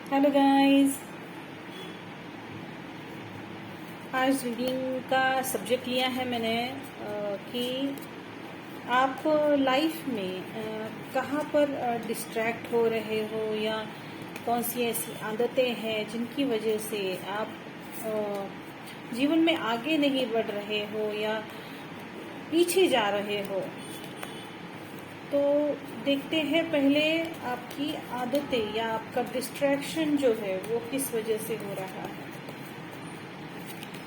Hello guys. आज reading का subject लिया है मैंने कि आप लाइफ में कहाँ पर डिस्ट्रैक्ट हो रहे हो या कौन सी ऐसी आदतें हैं जिनकी वजह से आप जीवन में आगे नहीं बढ़ रहे हो या पीछे जा रहे हो। तो देखते हैं पहले आपकी आदतें या आपका डिस्ट्रैक्शन जो है वो किस वजह से हो रहा है।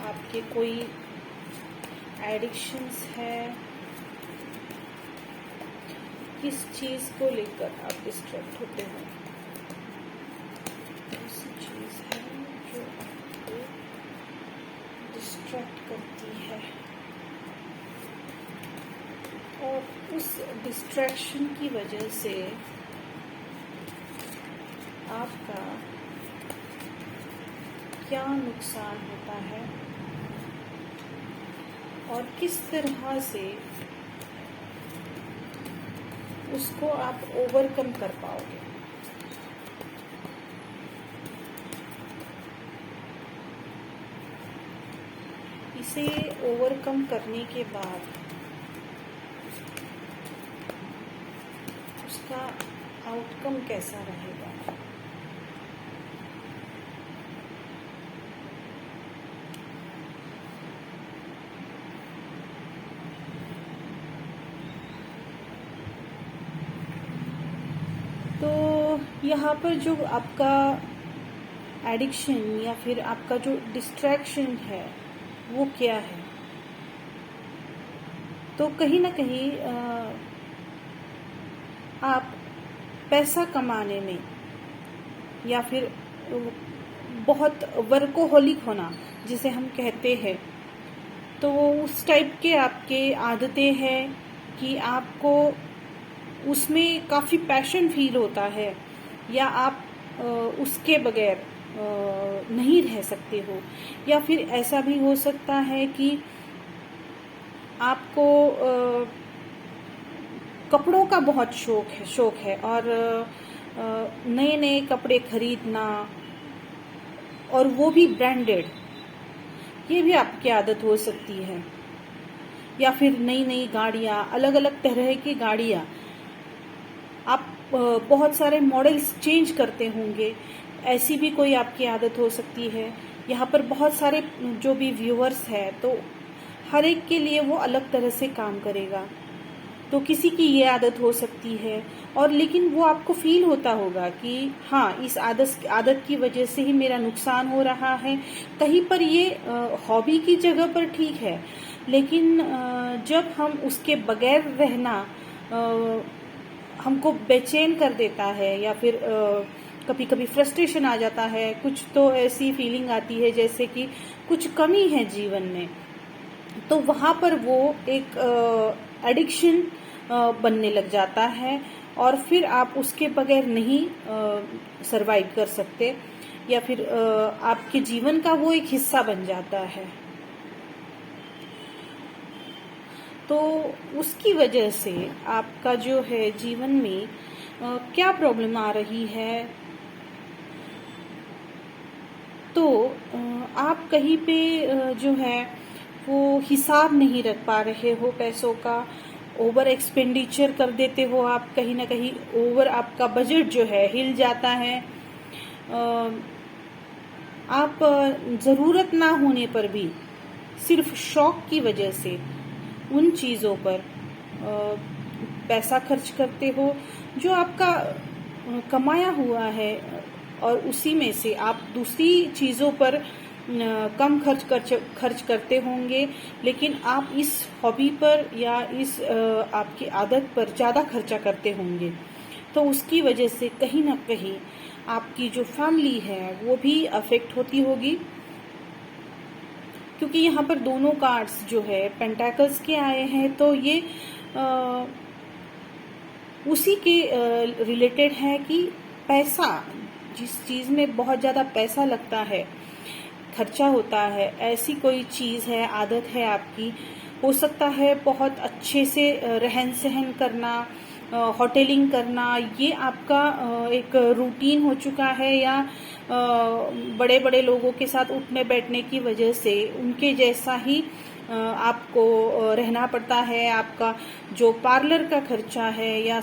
आपके कोई एडिक्शंस है, किस चीज को लेकर आप डिस्ट्रैक्ट होते हो। ऐसी चीज है जो आपको डिस्ट्रैक्ट करती है और उस डिस्ट्रैक्शन की वजह से आपका क्या नुकसान होता है और किस तरह से उसको आप ओवरकम कर पाओगे। इसे ओवरकम करने के बाद उसका आउटकम कैसा रहेगा। तो यहाँ पर जो आपका एडिक्शन या फिर आपका जो डिस्ट्रैक्शन है वो क्या है। तो कहीं ना कहीं आप पैसा कमाने में या फिर बहुत वर्कोहोलिक होना जिसे हम कहते हैं, तो वो उस टाइप के आपके आदतें हैं कि आपको उसमें काफ़ी पैशन फील होता है या आप उसके बगैर नहीं रह सकते हो। या फिर ऐसा भी हो सकता है कि आपको कपड़ों का बहुत शौक है और नए नए कपड़े खरीदना और वो भी ब्रांडेड, ये भी आपकी आदत हो सकती है। या फिर नई नई गाड़ियाँ, अलग अलग तरह की गाड़ियाँ, आप बहुत सारे मॉडल्स चेंज करते होंगे, ऐसी भी कोई आपकी आदत हो सकती है। यहाँ पर बहुत सारे जो भी व्यूअर्स हैं तो हर एक के लिए वो अलग तरह से काम करेगा। तो किसी की ये आदत हो सकती है और लेकिन वो आपको फील होता होगा कि हाँ, इस आदत की वजह से ही मेरा नुकसान हो रहा है। कहीं पर ये हॉबी की जगह पर ठीक है, लेकिन जब हम उसके बगैर रहना हमको बेचैन कर देता है या फिर कभी कभी फ्रस्ट्रेशन आ जाता है, कुछ तो ऐसी फीलिंग आती है जैसे कि कुछ कमी है जीवन में, तो वहाँ पर वो एक एडिक्शन बनने लग जाता है और फिर आप उसके बगैर नहीं सरवाइव कर सकते या फिर आपके जीवन का वो एक हिस्सा बन जाता है। तो उसकी वजह से आपका जो है जीवन में क्या प्रॉब्लम आ रही है। तो आप कहीं पे जो है वो हिसाब नहीं रख पा रहे हो पैसों का, ओवर एक्सपेंडिचर कर देते हो आप, कहीं ना कहीं ओवर आपका बजट जो है हिल जाता है। आप ज़रूरत ना होने पर भी सिर्फ शौक की वजह से उन चीज़ों पर पैसा खर्च करते हो जो आपका कमाया हुआ है, और उसी में से आप दूसरी चीज़ों पर कम खर्च करते होंगे, लेकिन आप इस हॉबी पर या इस आपकी आदत पर ज़्यादा खर्चा करते होंगे। तो उसकी वजह से कहीं ना कहीं आपकी जो फैमिली है वो भी अफेक्ट होती होगी, क्योंकि यहाँ पर दोनों कार्ड्स जो है पेंटाकल्स के आए हैं। तो ये उसी के रिलेटेड है कि पैसा, जिस चीज़ में बहुत ज़्यादा पैसा लगता है, खर्चा होता है, ऐसी कोई चीज़ है, आदत है आपकी। हो सकता है बहुत अच्छे से रहन सहन करना, होटलिंग करना, ये आपका एक रूटीन हो चुका है, या बड़े बड़े लोगों के साथ उठने बैठने की वजह से उनके जैसा ही आपको रहना पड़ता है। आपका जो पार्लर का खर्चा है, या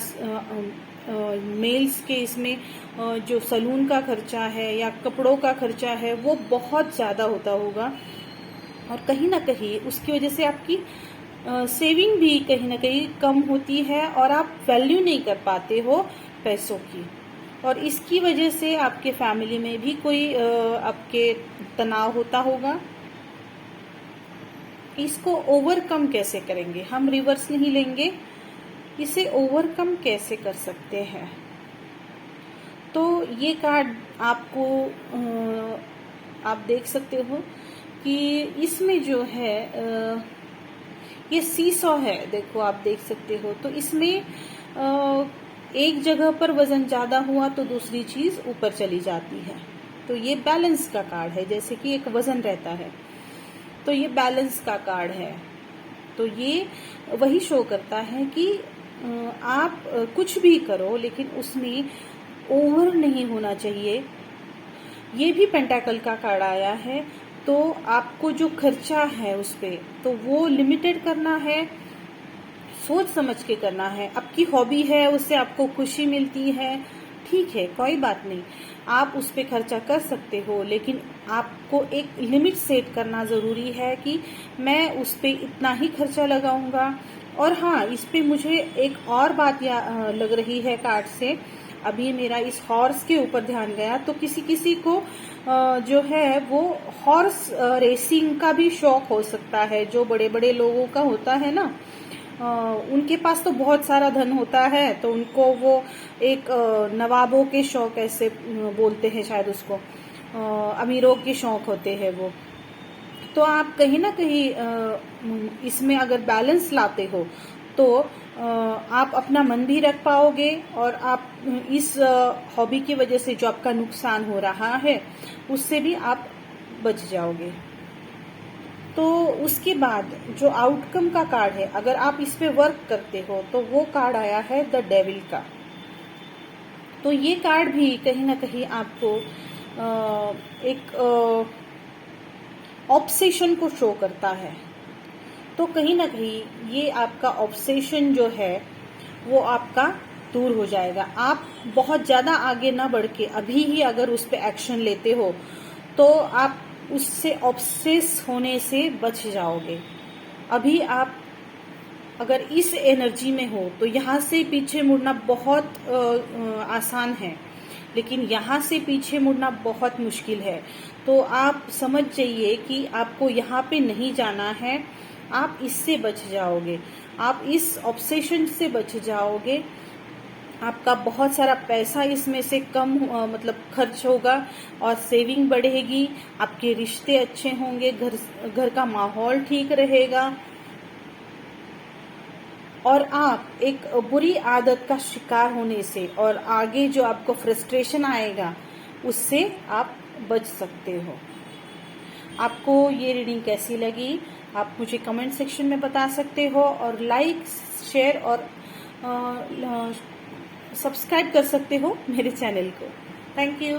मेल्स के इसमें जो सलून का खर्चा है या कपड़ों का खर्चा है, वो बहुत ज़्यादा होता होगा, और कहीं ना कहीं उसकी वजह से आपकी सेविंग भी कहीं ना कहीं कम होती है, और आप वैल्यू नहीं कर पाते हो पैसों की, और इसकी वजह से आपके फैमिली में भी कोई आपके तनाव होता होगा। इसको ओवरकम कैसे करेंगे? हम रिवर्स नहीं लेंगे, इसे ओवरकम कैसे कर सकते हैं? तो ये कार्ड आपको आप देख सकते हो कि इसमें जो है ये सीसॉ है, देखो आप देख सकते हो। तो इसमें एक जगह पर वजन ज्यादा हुआ तो दूसरी चीज ऊपर चली जाती है। तो ये बैलेंस का कार्ड है, जैसे कि एक वजन रहता है, तो ये बैलेंस का कार्ड है। तो ये वही शो करता है कि आप कुछ भी करो लेकिन उसमें ओवर नहीं होना चाहिए। ये भी पेंटाकल का कार्ड आया है, तो आपको जो खर्चा है उस पे तो वो लिमिटेड करना है, सोच समझ के करना है। आपकी हॉबी है, उससे आपको खुशी मिलती है, ठीक है, कोई बात नहीं, आप उस पे खर्चा कर सकते हो, लेकिन आपको एक लिमिट सेट करना जरूरी है कि मैं उस पे इतना ही खर्चा लगाऊंगा। और हाँ, इस पे मुझे एक और बात लग रही है कार्ड से, अभी मेरा इस हॉर्स के ऊपर ध्यान गया। तो किसी किसी को जो है वो हॉर्स रेसिंग का भी शौक हो सकता है, जो बड़े बड़े लोगों का होता है ना, उनके पास तो बहुत सारा धन होता है, तो उनको वो एक नवाबों के शौक ऐसे बोलते हैं शायद उसको, अमीरों के शौक होते हैं वो। तो आप कहीं ना कहीं इसमें अगर बैलेंस लाते हो तो आप अपना मन भी रख पाओगे, और आप इस हॉबी की वजह से जो आपका नुकसान हो रहा है उससे भी आप बच जाओगे। तो उसके बाद जो आउटकम का कार्ड है, अगर आप इस पे वर्क करते हो तो वो कार्ड आया है द डेविल का। तो ये कार्ड भी कहीं ना कहीं आपको एक ऑब्सेशन को शो करता है। तो कहीं ना कहीं ये आपका ऑब्सेशन जो है वो आपका दूर हो जाएगा। आप बहुत ज्यादा आगे ना बढ़ के अभी ही अगर उस पर एक्शन लेते हो तो आप उससे ऑब्सेस होने से बच जाओगे। अभी आप अगर इस एनर्जी में हो तो यहाँ से पीछे मुड़ना बहुत आसान है, लेकिन यहाँ से पीछे मुड़ना बहुत मुश्किल है। तो आप समझ जाइए कि आपको यहाँ पे नहीं जाना है, आप इससे बच जाओगे, आप इस ऑब्सेशन से बच जाओगे। आपका बहुत सारा पैसा इसमें से कम मतलब खर्च होगा, और सेविंग बढ़ेगी, आपके रिश्ते अच्छे होंगे, घर का माहौल ठीक रहेगा, और आप एक बुरी आदत का शिकार होने से और आगे जो आपको फ्रस्ट्रेशन आएगा उससे आप बच सकते हो। आपको ये रीडिंग कैसी लगी आप मुझे कमेंट सेक्शन में बता सकते हो, और लाइक, शेयर और सब्सक्राइब कर सकते हो मेरे चैनल को। Thank you.